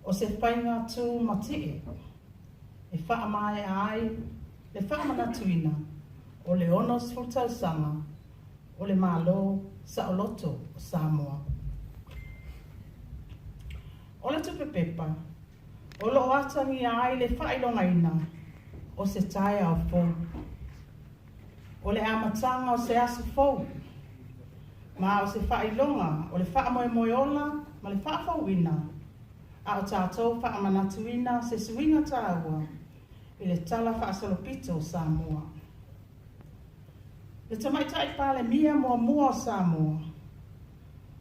o se whainga tū matie, e wha mai ai, le wha manatuina, o le ono sfurtau sanga, o le malo sa o loto o Samoa. O le tupe pepa, o lo atangi ai le whailongaina, o se tae au fō. O le amatanga o se asu fō, ma o se whailonga, o le wha moe moeola, ma le wha fauina, a o tātou wha manatuina se suinga tāua, i le tala wha asolopito o Samoa. Le tamaitai pale mia mua o Samoa,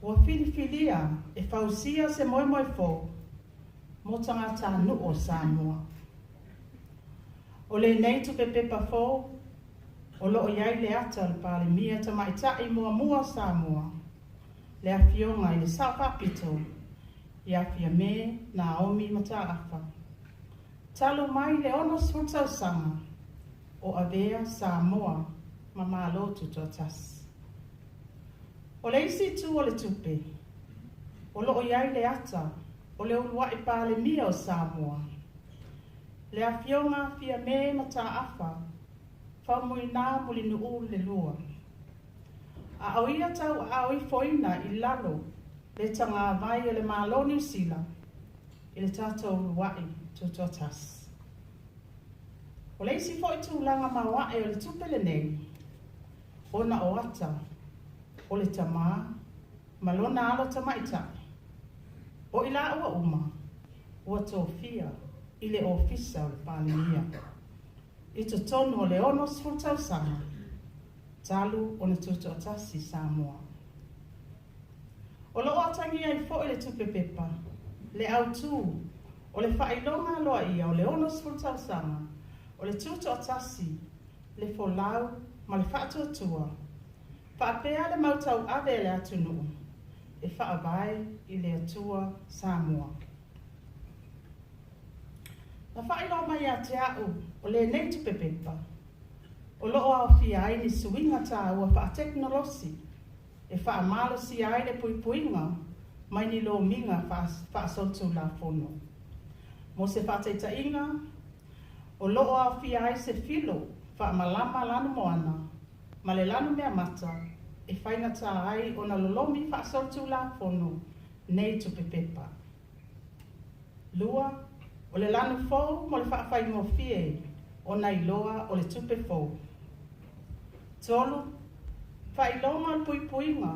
ua filifilia e fausia se moe moe fō, mo tangata nu o Samoa. O le nei tupe pepa fō, o loo iai le ata le pale mia tamaitai mua o Samoa, le afionga i le saupapito, i Apia me Naomi Mataafa. Talo mai le ono sfutau sanga, o avea Samoa, ma malo tutotas. O le isi tu o le tupe, o loo iai le ata, o le ulua i pale mia o Samoa. Le afionga fia me Mataafa, whaumuina muli nuu le lua. A auia tau a aui foina i lalo, le tanga vai e le malo New Zealand, i le tātou ruai tutotas. O le isi fo i tūlanga mawae o le tupele nei, ona o ata, o le tama, malona alo tamaita. O ila ua uma, ua tōwhia, i le ofisa o le pālemia. I to tonu o le ono sfutau sanga, talu o le tutotasi Samoa. O loo atangi ai fo i le tupe pepa, le autu, o le whailonga loa ia o le ono sfutau sanga, o le tutotasi, le folau, ma le whaatuatua, whaapea le mautau ave le atunu, e whaavai i le atua Samoa. Na whailo mai a te au, o le nei tupe pepa, o loo au fia ai ni suinga tā ua wha teknolosi, e wha malo si ai le puipuinga, mai ni lo minga wha sotu la fono. Mo se wha teita inga, o loo au fia ai se filo, wha malama lanu moana, ma le lanu mea mata, e whainga tā ai o na lolomi wha sotu la fono, nei tupe pepa. Lua, o le lanu fōu mo le whaawhai ngofie, o na iloa o le tupe fōu. Tolu, whailonga al puipuinga,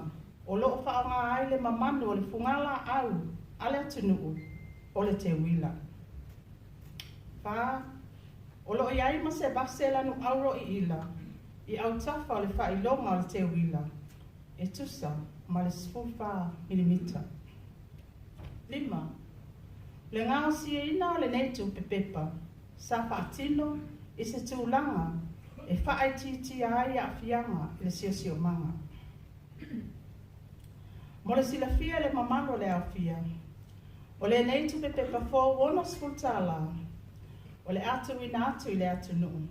o loo whaanga ai le mamanu o le fungala au, ale atunuu, o le te wila. Wha, o loo iai ma se base lanu auro i ila, i au tafa o le whailonga o le te wila, e tusa ma le 0.5 milimita. 5. Le ngā si e ina o le neitu pepepa, sa whaatino i se tūlanga, e whaai titi ai a fianga i le sio manga. Mo le sila fia le mamano le a fia, o le neitu pepepa fō ono sfutala, o le atu ina atu i le atu nuu.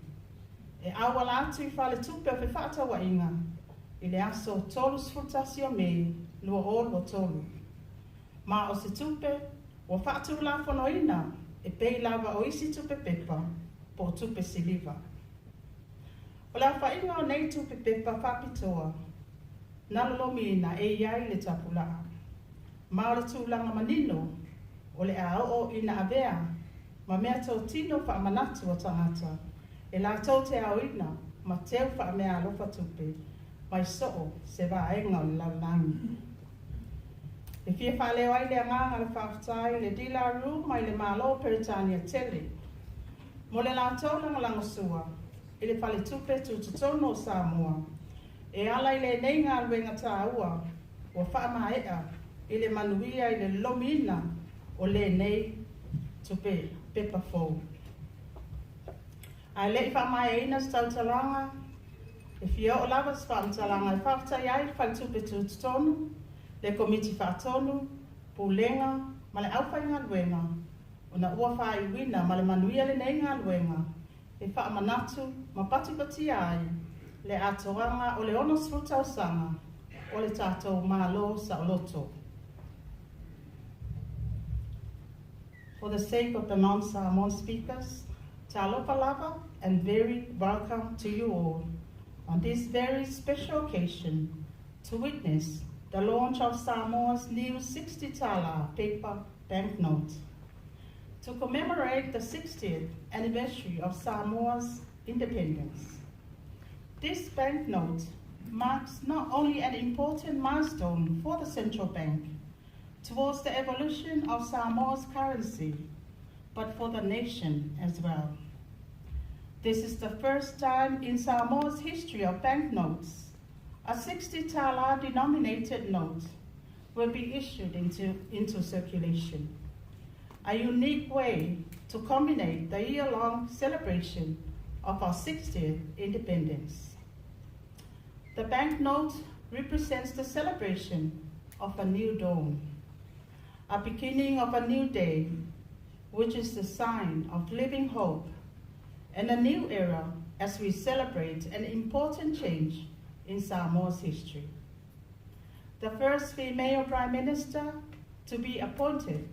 E awala atu i whale tupe o whiwhata wa inga, i le aso tolu sfutasio me, lua olo tolu. Ma o se tupe, o whaatu la whanoina, e pei lava o isi tupe pepa, po tupe siliva. O la whainga o nei tupe pepa whapitoa, nalolomina e iai le tapulaa. Ma o le tūlanga manino, o le ao ina avea, ma mea tau tino wha manatu o tangata, e la tau te ao ina, ma teu wha mea alofa tupe, mai soo se vaenga o le laulangi. E fia whaleo ai le anganga le whaafatai le dila ru mai le malo Peritania tele. Mo le la tau langa sua, i le whale tupe tututono o Samoa. E ala i le nei ngā ruenga tā ua, o whaamaea i le manuia i le lomina o le nei tupe pepa fōu. Ai le i whaamaea ina stautalanga, e fia o lava stautalanga i whaafatai ai whale tupe tututono, le komiti whaatonu, pūlenga, ma le awhai ngā luenga, o na ua whai wina ma le manuia le nei ngā luenga, e wha manatu ma patipati ai, le atoanga o le ono sfutau sanga, o le tātou malo sa o loto. For the sake of the non-Samoan speakers, talofa and very welcome to you all on this very special occasion to witness the launch of Samoa's new 60 Tala paper banknote. To commemorate the 60th anniversary of Samoa's independence. This banknote marks not only an important milestone for the central bank towards the evolution of Samoa's currency, but for the nation as well. This is the first time in Samoa's history of banknotes, a 60 Tala denominated note will be issued into circulation. A unique way to culminate the year-long celebration of our 60th independence. The banknote represents the celebration of a new dawn, a beginning of a new day, which is the sign of living hope, and a new era as we celebrate an important change in Samoa's history. The first female Prime Minister to be appointed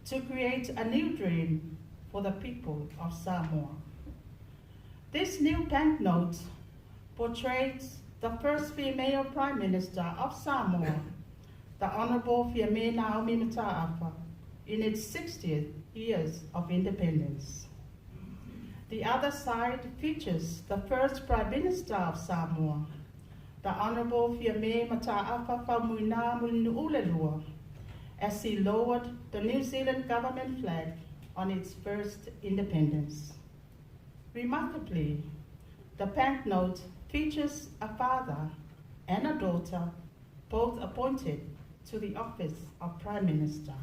to create a new dream for the people of Samoa. This new banknote portrays the first female Prime Minister of Samoa, the Honorable Fiame Naomi Mataafa, in its 60th years of independence. The other side features the first Prime Minister of Samoa, the Honorable Fiame Mataafa Faumuina Mulinu'ulelua, as he lowered the New Zealand government flag on its first independence. Remarkably, the banknote features a father and a daughter, both appointed to the office of Prime Minister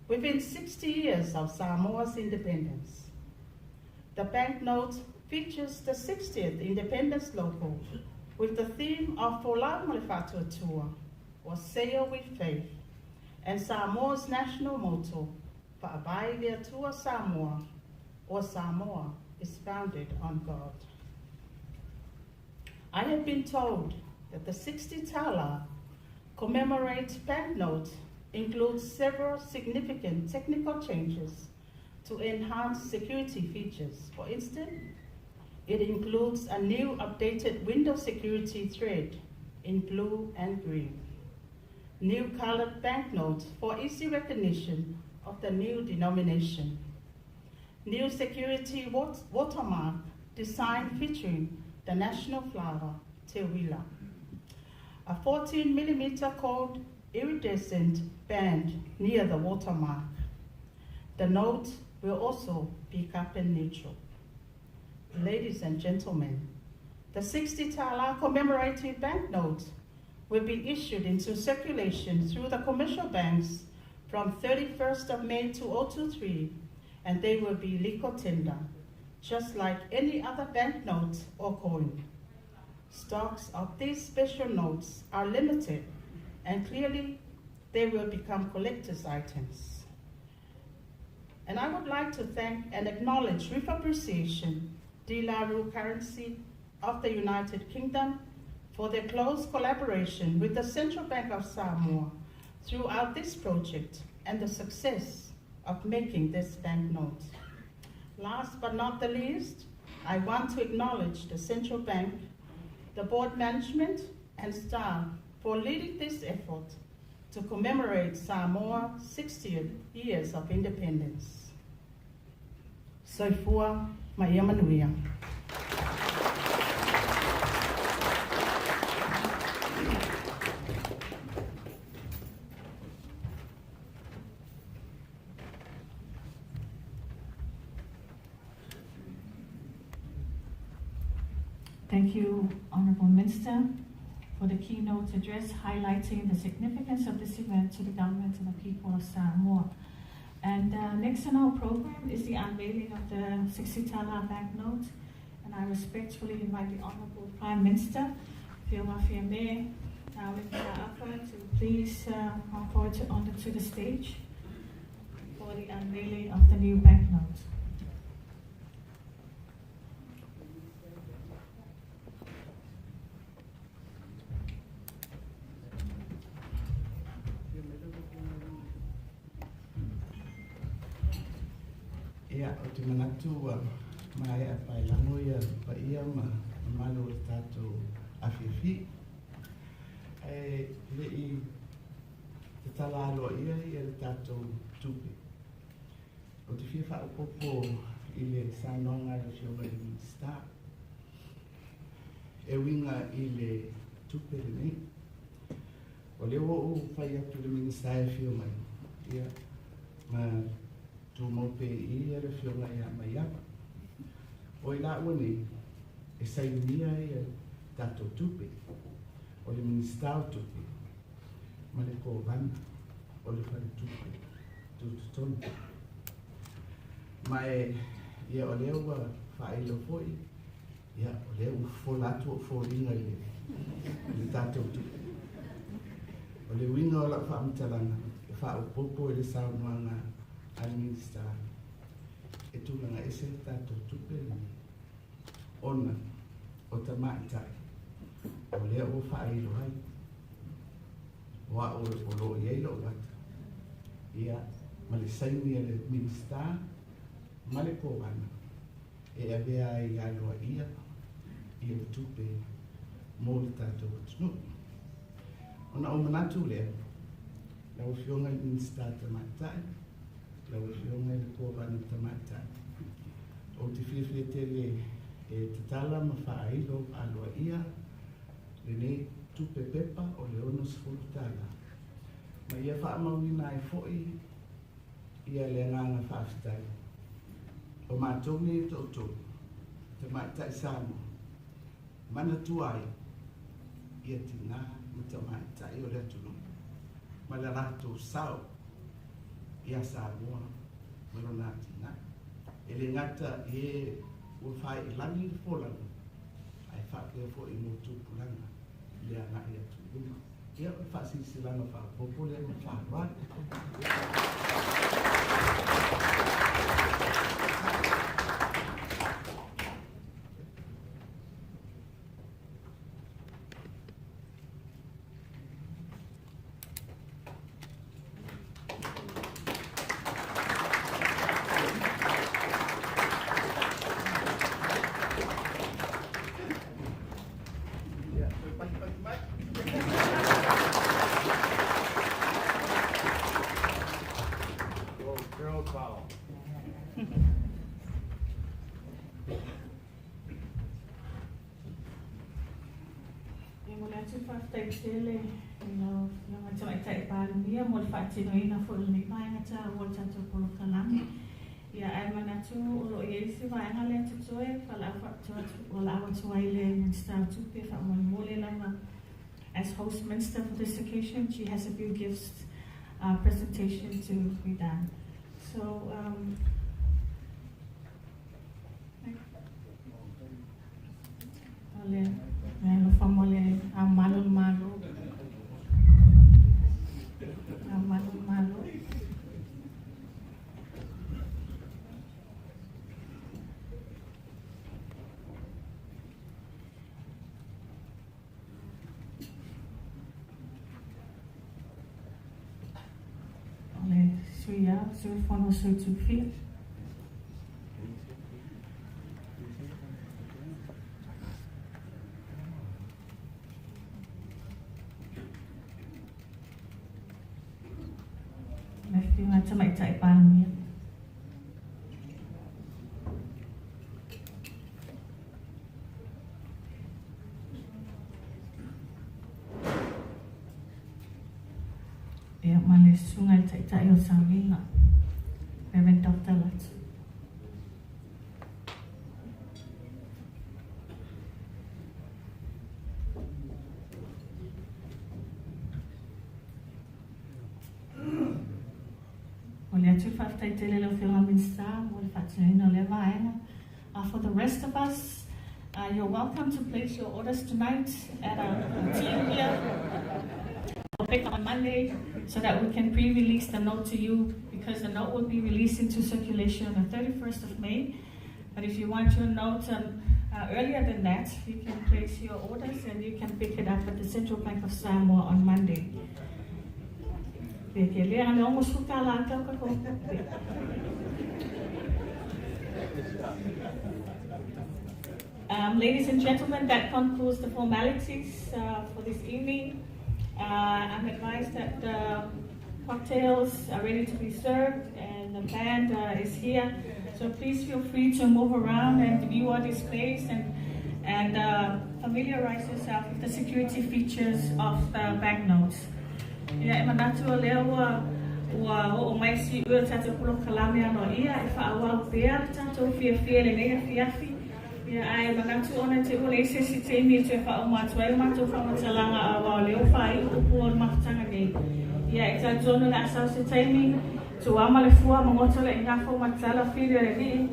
within 60 years of Samoa's independence. The banknote features the 60th independence logo with the theme of Fola Malifatua Tour, or Sail with Faith, and Samoa's national motto, Pa'abai Vea Tua Samoa, or Samoa is founded on God. I have been told that the 60 Tala commemorate banknote includes several significant technical changes to enhance security features. For instance, it includes a new updated window security thread in blue and green, new colored banknotes for easy recognition of the new denomination, new security watermark design featuring the national flower, Te Wila, a 14mm cold iridescent band near the watermark. The note will also be carbon neutral. Ladies and gentlemen, the 60 Tala commemorative banknote will be issued into circulation through the commercial banks from 31st of May 2023, and they will be legal tender, just like any other banknote or coin. Stocks of these special notes are limited, and clearly they will become collector's items. And I would like to thank and acknowledge with appreciation De La Rue Currency of the United Kingdom for their close collaboration with the Central Bank of Samoa throughout this project and the success of making this banknote. Last but not the least, I want to acknowledge the Central Bank, the board management and staff for leading this effort to commemorate Samoa's 60th years of independence. Soifua Maia Manuia. Thank you, Honourable Minister, for the keynote address highlighting the significance of this event to the government and the people of Samoa. And next on our program is the unveiling of the 60 Tala banknote, and I respectfully invite the Honourable Prime Minister, Fiona Fiame, to please come forward onto the stage for the unveiling of the new banknote. Ia, o te manatu mai a pai lango ia pa ia malo o tātou awhiwhi. Le I te tala aloa ia le tātou tupe. O te whia wha upopo I le whanonga le whionga le minsta. E winga I le tupe le nei. O le o whai atu le minsta e whionga ia ma tu mope I le whionga ia mai apa. O I la ua nei, e saiunia ia tātou tupe. O le minsta o tupe. Ma le kōwana, o le whare tupe, tututonu. Ma ia o lea ua whaeilo foi, ia o lea ua wholatu o whoringa I le tātou tupe. O le winga o la whaamtalanga, e whaopopo I le saunoanga al minsta. E tūlanga ese le tātou tupe ona o ta maitai. O lea ua whaeilo hai. Wa o lo yelo wata ia ma le saimi le minsta ma le kōwana e avea I aloa ia I le tupe mō le tātou atunu. Ona o manatu lea lau whionga le minsta tamaitai lau whionga le kōwana tamaitai. O te whiawhiatele e te tala ma whaeilo aloa ia le nei tupe pepa o le ono sefulutala. Ma ia whaamauina e fo'i ia le nganga whaafitai. O mātou ni tōtou, te maitai Samoa. Mana tuai ia tina ma te maitai o le atunu. Ma le rato sao ia Samoa ma rona tina. E le ngata e ua whai ilangi wholanga. Ai whaapea fo'i mo tūpulanga. Lea ngai atu. Ia o whaasisilanga whaapopo lea ma whaarua. Tele, yung macam ipalumia mo fatino ina full ni pa nga wol cha to polo kalam ya ay manatu ulo yesi va nga le tsoe fala fa to wala wa tsoile and start to pe fa mo mole lama. As host minister for this occasion, she has a few gifts presentation to be done. So Lo famole amalo malo. Amalo malo. Ole suya, su fono su tu fi. Macam macam palmi. Ya malis sungai cak yo sambil nak. Reverend Dr. Lats. For the rest of us, you're welcome to place your orders tonight at our team here. We'll pick up on Monday so that we can pre-release the note to you, because the note will be released into circulation on the 31st of May. But if you want your note earlier than that, you can place your orders and you can pick it up at the Central Bank of Samoa on Monday. Ladies and gentlemen, that concludes the formalities for this evening. I'm advised that cocktails are ready to be served and the band is here. So please feel free to move around and view our displays and familiarize yourself with the security features of the banknotes. Yeah, manatu lewa wa mai si ua tata pulo kalame ano ia e whaawa pēr tata fia le mea fiafi. Yeah, ai manatu ona te ua leise si te imi te whaumatuai matu whamatalanga a wao leo whai upu o makatanga nei. Yeah, it's a jono na asau se te imi tu ama le fua mangota le ingafo matala whiri le ni.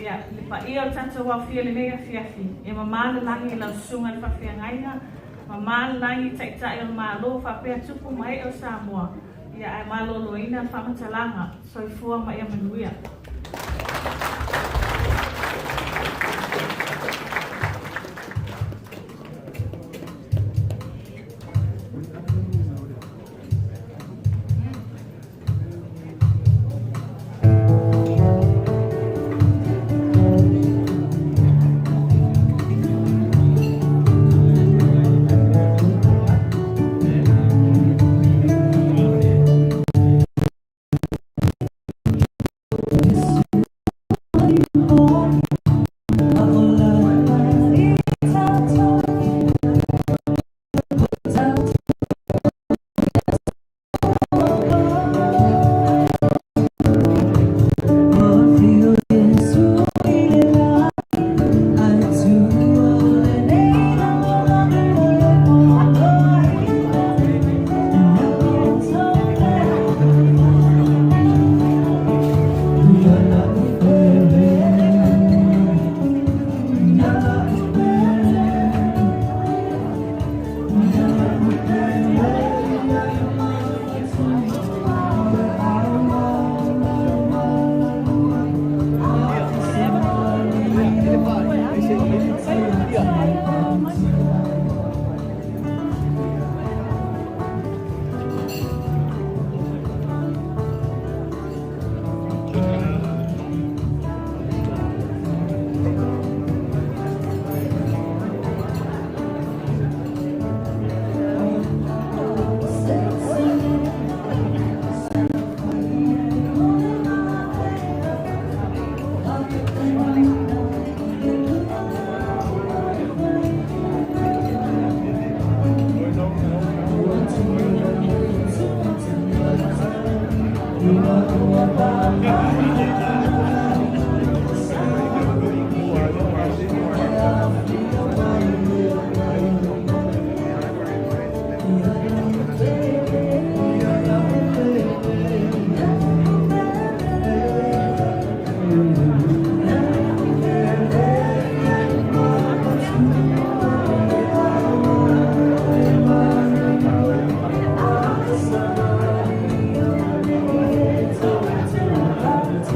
Yeah, le pa ia o tata wao fia le mea fiafi. E mamana langi lau sunga le whawhia ngaina. Mamana langi taitai o malo whapea tupu mai o Samoa. Yeah, ai malo loina whamatalanga. So i fua mai a manuia.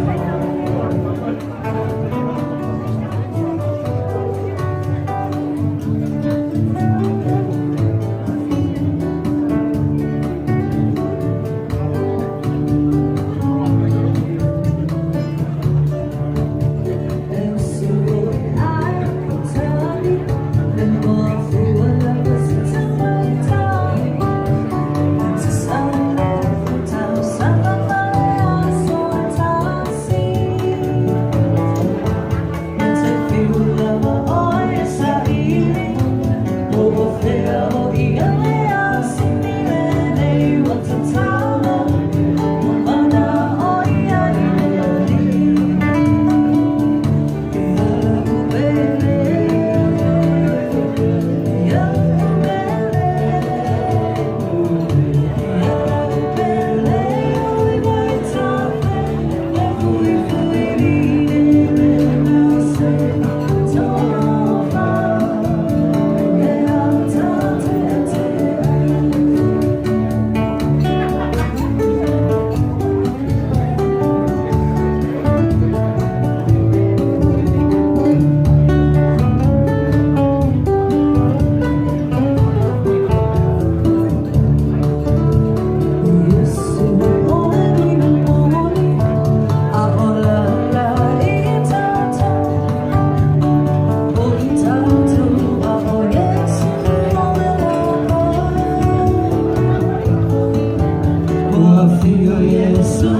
Thank you. Yo Yesu,